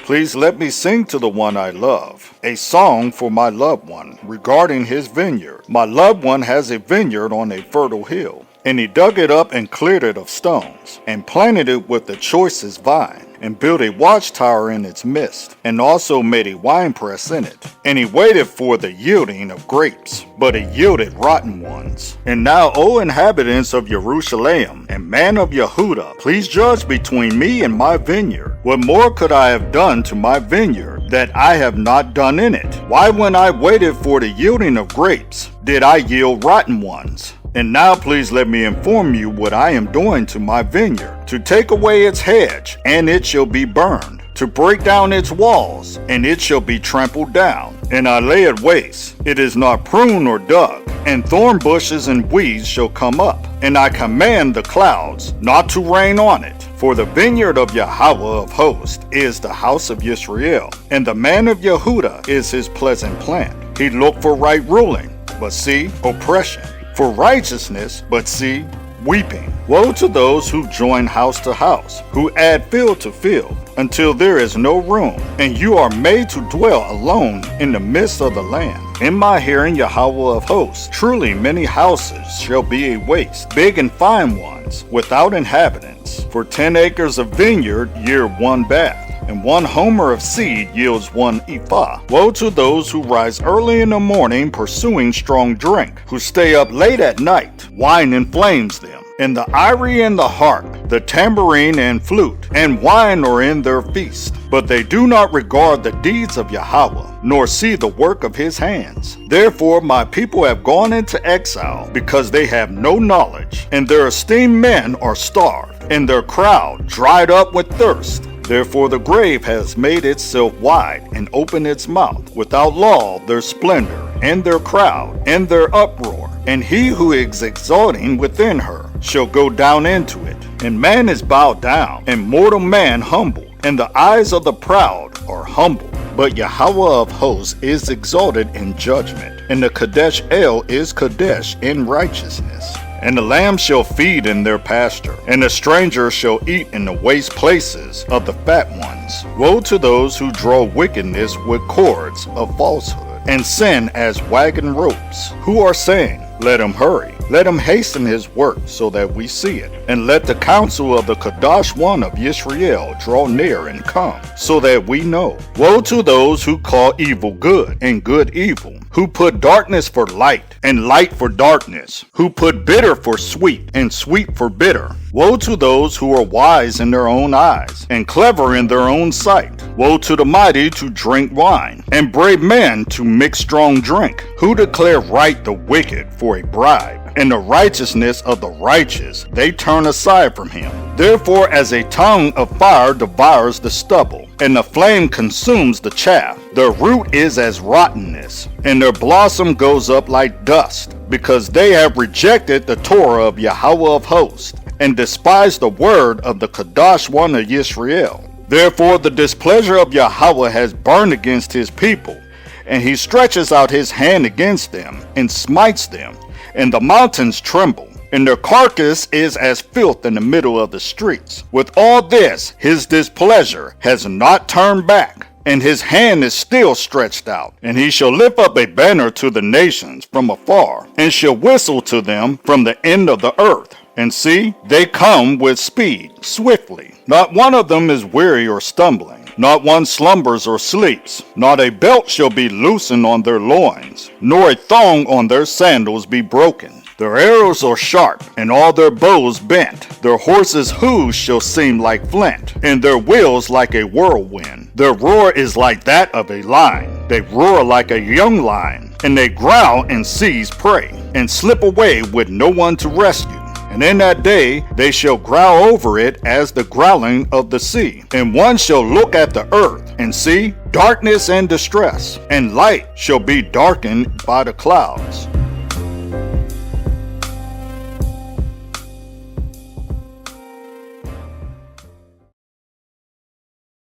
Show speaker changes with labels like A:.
A: Please let me sing to the one I love, a song for my loved one regarding his vineyard. My loved one has a vineyard on a fertile hill, and he dug it up and cleared it of stones, and planted it with the choicest vine, and built a watchtower in its midst, and also made a winepress in it. And he waited for the yielding of grapes, but it yielded rotten ones. And now, O inhabitants of Jerusalem, and man of Yehuda, please judge between me and my vineyard. What more could I have done to my vineyard that I have not done in it? Why, when I waited for the yielding of grapes, did I yield rotten ones? And now please let me inform you what I am doing to my vineyard, to take away its hedge, and it shall be burned, to break down its walls, and it shall be trampled down, and I lay it waste. It is not pruned or dug, and thorn bushes and weeds shall come up, and I command the clouds not to rain on it. For the vineyard of Yahweh of hosts is the house of Israel, and the man of Yehuda is his pleasant plant. He looked for right ruling, but see, oppression. For righteousness, but see, weeping. Woe to those who join house to house, who add field to field, until there is no room, and you are made to dwell alone in the midst of the land. In my hearing, Yahweh of hosts, truly many houses shall be a waste, big and fine ones, without inhabitants. For 10 acres of vineyard yield one bath, and 1 homer of seed yields 1 ephah. Woe to those who rise early in the morning pursuing strong drink, who stay up late at night. Wine inflames them, and the ivory and the harp, the tambourine and flute, and wine are in their feast. But they do not regard the deeds of Yahweh, nor see the work of his hands. Therefore my people have gone into exile, because they have no knowledge, and their esteemed men are starved, and their crowd dried up with thirst. Therefore the grave has made itself wide and opened its mouth. Without law their splendor, and their crowd, and their uproar. And he who is exalting within her shall go down into it. And man is bowed down, and mortal man humbled, and the eyes of the proud are humbled. But Yahweh of hosts is exalted in judgment, and the Kadesh El is Kadesh in righteousness. And the lambs shall feed in their pasture, and the stranger shall eat in the waste places of the fat ones. Woe to those who draw wickedness with cords of falsehood, and sin as wagon ropes, who are saying, let him hurry, let him hasten his work so that we see it. And let the counsel of the Kadosh one of Yisrael draw near and come, so that we know. Woe to those who call evil good, and good evil, who put darkness for light, and light for darkness, who put bitter for sweet, and sweet for bitter. Woe to those who are wise in their own eyes, and clever in their own sight. Woe to the mighty to drink wine, and brave men to mix strong drink, who declare right the wicked for a bribe, and the righteousness of the righteous they turn aside from him. Therefore as a tongue of fire devours the stubble, and the flame consumes the chaff, their root is as rottenness, and their blossom goes up like dust, because they have rejected the Torah of Yahweh of hosts, and despised the word of the Kadosh one of Yisrael. Therefore the displeasure of Yahweh has burned against his people, and he stretches out his hand against them, and smites them, and the mountains tremble, and their carcass is as filth in the middle of the streets. With all this, his displeasure has not turned back, and his hand is still stretched out. And he shall lift up a banner to the nations from afar, and shall whistle to them from the end of the earth. And see, they come with speed, swiftly. Not one of them is weary or stumbling. Not one slumbers or sleeps. Not a belt shall be loosened on their loins, nor a thong on their sandals be broken. Their arrows are sharp, and all their bows bent. Their horses' hoofs shall seem like flint, and their wheels like a whirlwind. Their roar is like that of a lion. They roar like a young lion, and they growl and seize prey, and slip away with no one to rescue. And in that day they shall growl over it as the growling of the sea. And one shall look at the earth, and see darkness and distress, and light shall be darkened by the clouds.